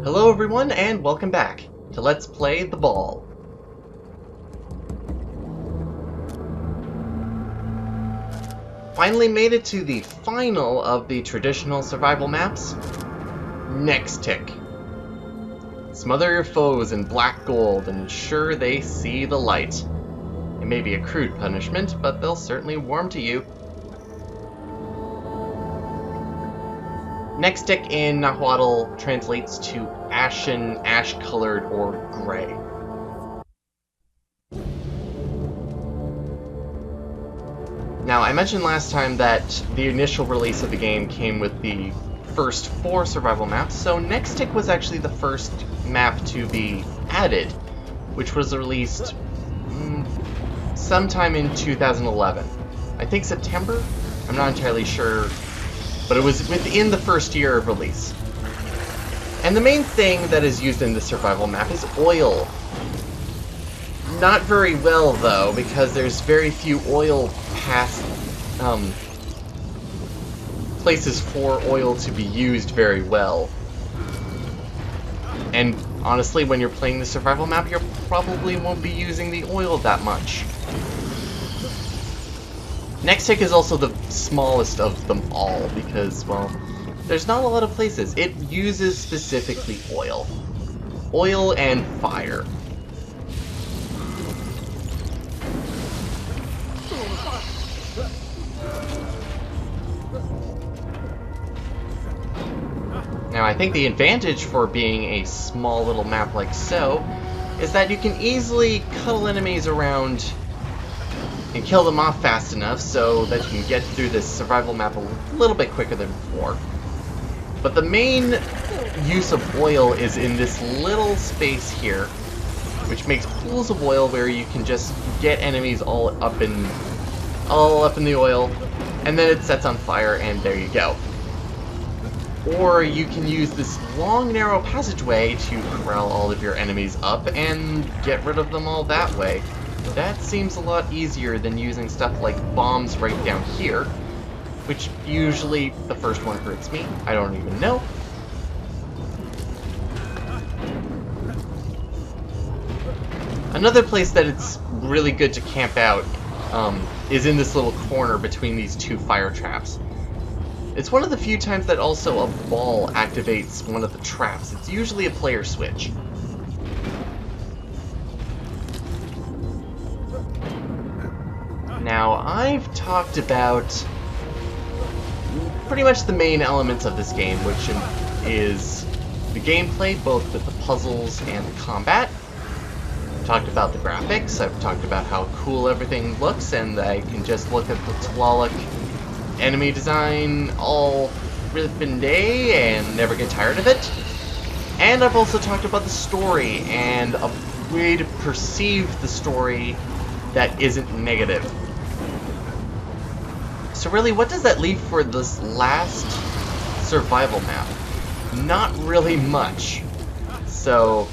Hello everyone, and welcome back to Let's Play The Ball. Finally made it to the final of the traditional survival maps, Nextic. Smother your foes in black gold and ensure they see the light. It may be a crude punishment, but they'll certainly warm to you. Nextic in Nahuatl translates to ashen, ash-colored, or gray. Now, I mentioned last time that the initial release of the game came with the first 4 survival maps, so Nextic was actually the first map to be added, which was released sometime in 2011. I think September? I'm not entirely sure. But it was within the first year of release. And the main thing that is used in the survival map is oil. Not very well, though, because there's very few oil places for oil to be used very well. And honestly, when you're playing the survival map, you probably won't be using the oil that much. Nextic is also the smallest of them all because, well, there's not a lot of places. It uses specifically oil. Oil and fire. Now, I think the advantage for being a small little map like so is that you can easily cuddle enemies around and kill them off fast enough so that you can get through this survival map a little bit quicker than before. But the main use of oil is in this little space here, which makes pools of oil where you can just get enemies all up in the oil, and then it sets on fire, and there you go. Or you can use this long, narrow passageway to corral all of your enemies up and get rid of them all that way. That seems a lot easier than using stuff like bombs right down here, which usually the first one hurts me. I don't even know. Another place that it's really good to camp out is in this little corner between these 2 fire traps. It's one of the few times that also a ball activates one of the traps. It's usually a player switch. Now, I've talked about pretty much the main elements of this game, which is the gameplay, both with the puzzles and the combat. I've talked about the graphics, I've talked about how cool everything looks, and I can just look at the Tlaloc enemy design all rippin' day and never get tired of it. And I've also talked about the story, and a way to perceive the story that isn't negative. So really, what does that leave for this last survival map? Not really much. So,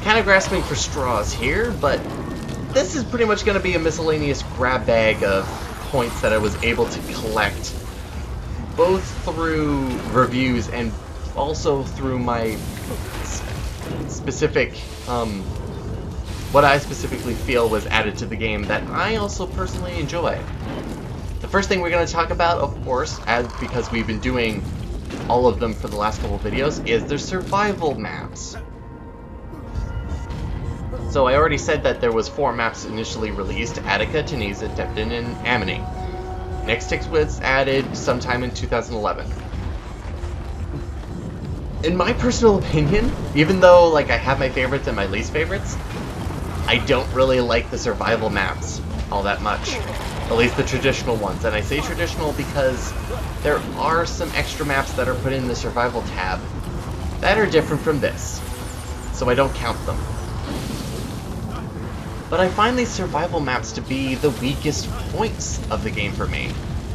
kind of grasping for straws here, but this is pretty much going to be a miscellaneous grab bag of points that I was able to collect, both through reviews and also through my specific, what I specifically feel was added to the game that I also personally enjoy. The first thing we're going to talk about, of course, because we've been doing all of them for the last couple of videos, is the survival maps. So I already said that there was 4 maps initially released: Attica, Tunisia, Depton, and Amity. Nextic was added sometime in 2011. In my personal opinion, even though I have my favorites and my least favorites, I don't really like the survival maps all that much. At least the traditional ones. And I say traditional because there are some extra maps that are put in the survival tab that are different from this, so I don't count them. But I find these survival maps to be the weakest points of the game for me.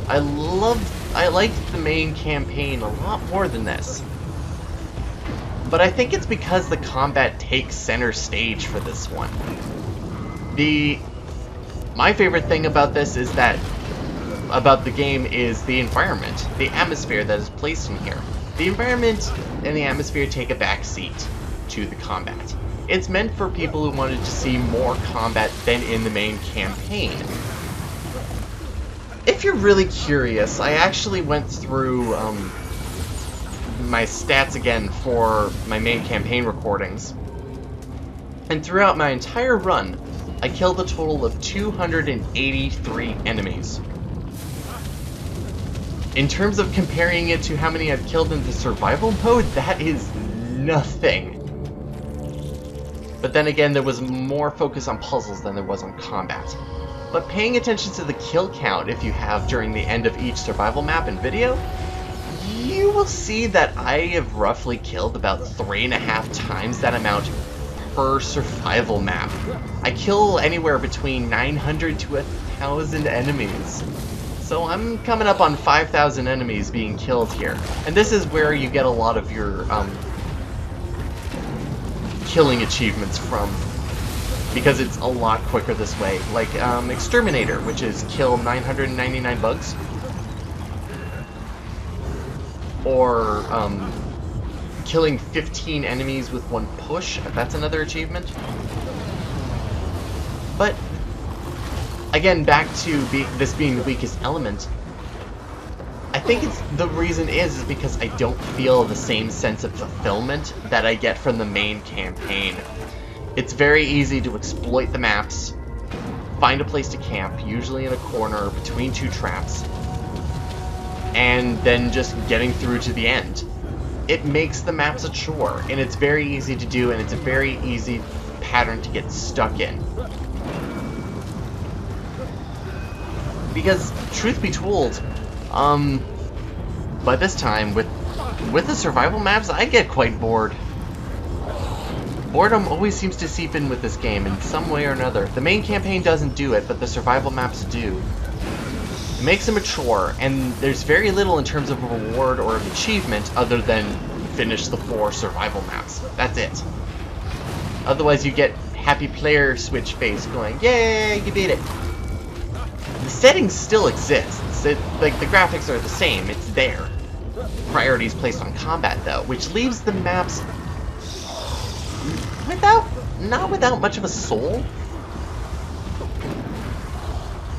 I like the main campaign a lot more than this. But I think it's because the combat takes center stage for this one. My favorite thing about this is that about the game is the environment, the atmosphere that is placed in here. The environment and the atmosphere take a back seat to the combat. It's meant for people who wanted to see more combat than in the main campaign. If you're really curious, I actually went through my stats again for my main campaign recordings. And throughout my entire run, I killed a total of 283 enemies. In terms of comparing it to how many I've killed in the survival mode, that is nothing. But then again, there was more focus on puzzles than there was on combat. But paying attention to the kill count if you have during the end of each survival map and video, you will see that I have roughly killed about 3.5 times that amount per survival map. I kill anywhere between 900 to 1,000 enemies. So I'm coming up on 5,000 enemies being killed here. And this is where you get a lot of your killing achievements from, because it's a lot quicker this way. Like Exterminator, which is kill 999 bugs. Or killing 15 enemies with one push. That's another achievement. But again, back to this being the weakest element, I think the reason is because I don't feel the same sense of fulfillment that I get from the main campaign. It's very easy to exploit the maps, find a place to camp, usually in a corner between two traps, and then just getting through to the end. It makes the maps a chore, and it's very easy to do, and it's a very easy pattern to get stuck in. Because, truth be told, by this time, with the survival maps, I get quite bored. Boredom always seems to seep in with this game in some way or another. The main campaign doesn't do it, but the survival maps do. It makes them a chore, and there's very little in terms of a reward or an achievement other than finish the 4 survival maps. That's it. Otherwise you get happy player switch face going, yay, you beat it. The settings still exist. Like, the graphics are the same, it's there. Priority is placed on combat, though, which leaves the maps not without much of a soul.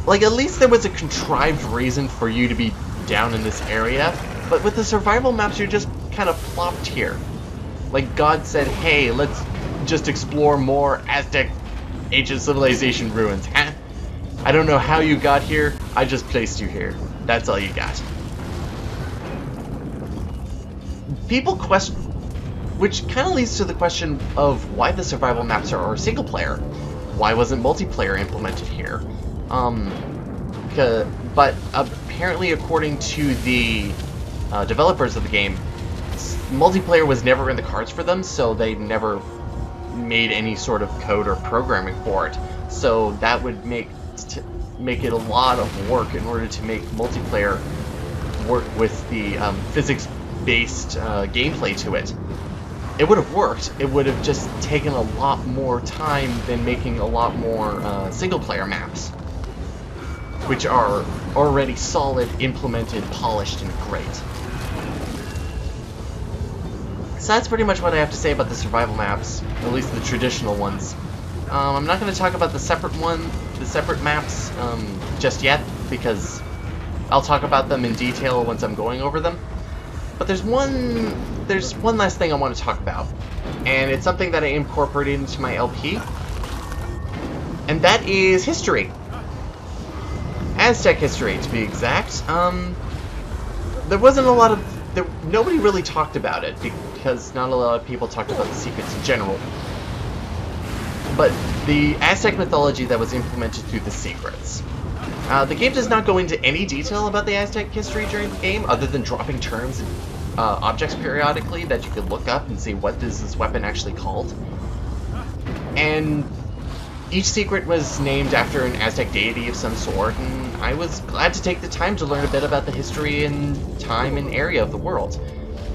Like, at least there was a contrived reason for you to be down in this area, but with the survival maps, you're just kind of plopped here. Like, God said, hey, let's just explore more Aztec ancient civilization ruins, huh? I don't know how you got here, I just placed you here. That's all you got. People question, which kind of leads to the question of why the survival maps are single player. Why wasn't multiplayer implemented here? But apparently, according to the developers of the game, multiplayer was never in the cards for them, so they never made any sort of code or programming for it. So that would make it a lot of work in order to make multiplayer work with the physics-based gameplay to it. It would have worked. It would have just taken a lot more time than making a lot more single-player maps, which are already solid, implemented, polished, and great. So that's pretty much what I have to say about the survival maps, at least the traditional ones. I'm not going to talk about the separate maps just yet, because I'll talk about them in detail once I'm going over them. But there's one last thing I want to talk about, and it's something that I incorporated into my LP, and that is history. Aztec history, to be exact. There wasn't a lot of... nobody really talked about it, because not a lot of people talked about the secrets in general. But the Aztec mythology that was implemented through the secrets. The game does not go into any detail about the Aztec history during the game, other than dropping terms and objects periodically that you could look up and see what is this weapon actually called. And each secret was named after an Aztec deity of some sort, and I was glad to take the time to learn a bit about the history and time and area of the world.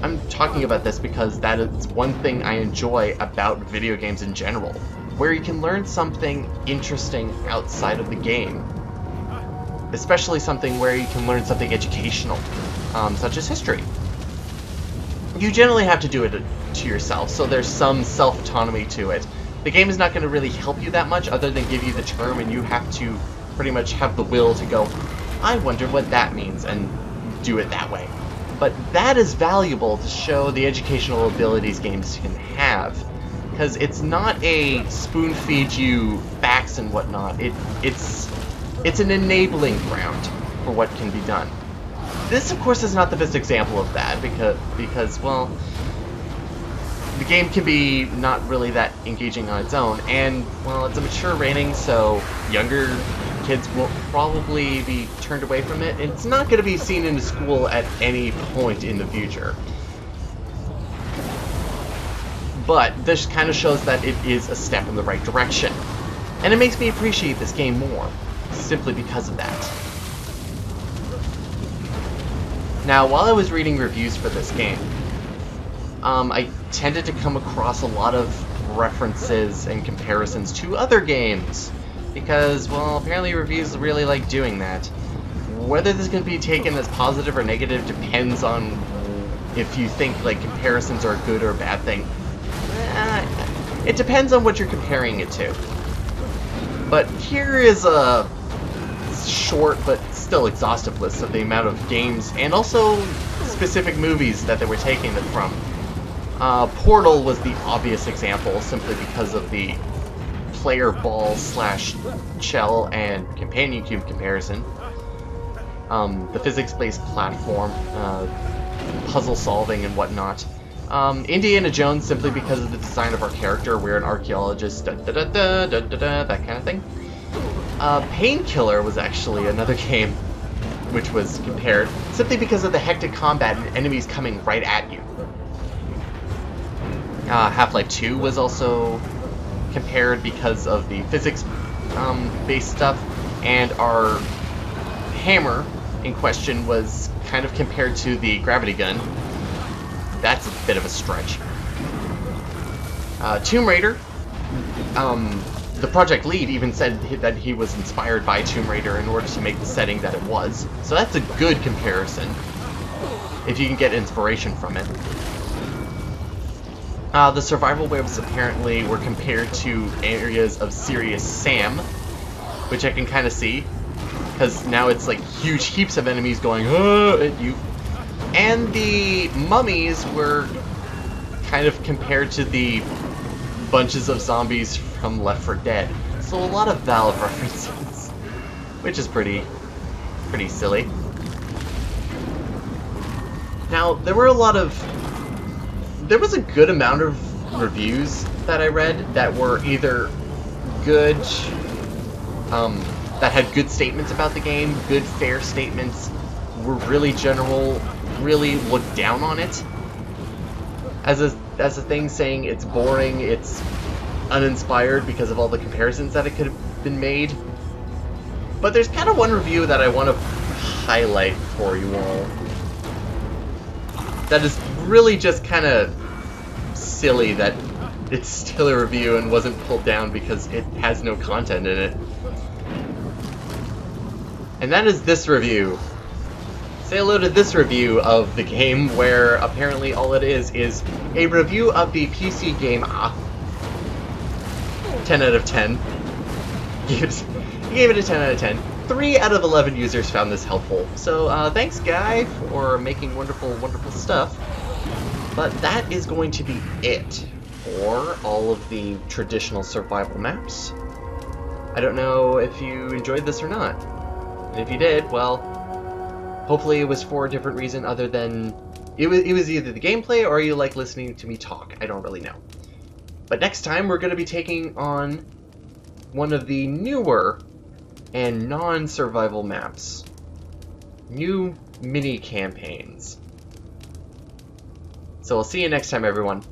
I'm talking about this because that is one thing I enjoy about video games in general, where you can learn something interesting outside of the game. especially something where you can learn something educational, such as history. You generally have to do it to yourself, so there's some self-autonomy to it. The game is not going to really help you that much other than give you the term, and you have to pretty much have the will to go, I wonder what that means, and do it that way. But that is valuable to show the educational abilities games can have, because it's not a spoon-feed you facts and whatnot. It's an enabling ground for what can be done. This, of course, is not the best example of that, because well, the game can be not really that engaging on its own, and, well, it's a mature rating, so younger kids will probably be turned away from it. It's not going to be seen in a school at any point in the future. But this kind of shows that it is a step in the right direction. And it makes me appreciate this game more, simply because of that. Now, while I was reading reviews for this game, I tended to come across a lot of references and comparisons to other games. Because, well, apparently reviews really like doing that. Whether this can be taken as positive or negative depends on if you think, like, comparisons are a good or a bad thing. It depends on what you're comparing it to. But here is a short but still exhaustive list of the amount of games and also specific movies that they were taking it from. Portal was the obvious example, simply because of the player ball / shell and companion cube comparison. The physics-based platform, puzzle solving and whatnot. Indiana Jones, simply because of the design of our character. We're an archaeologist, that kind of thing. Painkiller was actually another game which was compared, simply because of the hectic combat and enemies coming right at you. Half-Life 2 was also compared because of the physics-based stuff, and our hammer in question was kind of compared to the gravity gun. That's a bit of a stretch. Tomb Raider, the project lead even said that he was inspired by Tomb Raider in order to make the setting that it was. So that's a good comparison, if you can get inspiration from it. The survival webs apparently were compared to areas of Serious Sam, which I can kind of see, because now it's like huge heaps of enemies going at you. And the mummies were kind of compared to the bunches of zombies from Left 4 Dead. So a lot of Valve references, which is pretty silly. Now, there was a good amount of reviews that I read that were either good, that had good statements about the game, good fair statements, were really general, really looked down on it as a thing, saying it's boring, it's uninspired because of all the comparisons that it could have been made. But there's kind of one review that I want to highlight for you all that is really just kind of silly that it's still a review and wasn't pulled down because it has no content in it. And that is this review. Say hello to this review of the game, where apparently all it is a review of the PC game 10 out of 10. He gave it a 10 out of 10. 3 out of 11 users found this helpful. So thanks, guy, for making wonderful, wonderful stuff. But that is going to be it for all of the traditional survival maps. I don't know if you enjoyed this or not. And if you did, well, hopefully it was for a different reason other than it was either the gameplay or you like listening to me talk. I don't really know. But next time we're going to be taking on one of the newer and non-survival maps. New mini campaigns. So I'll see you next time, everyone.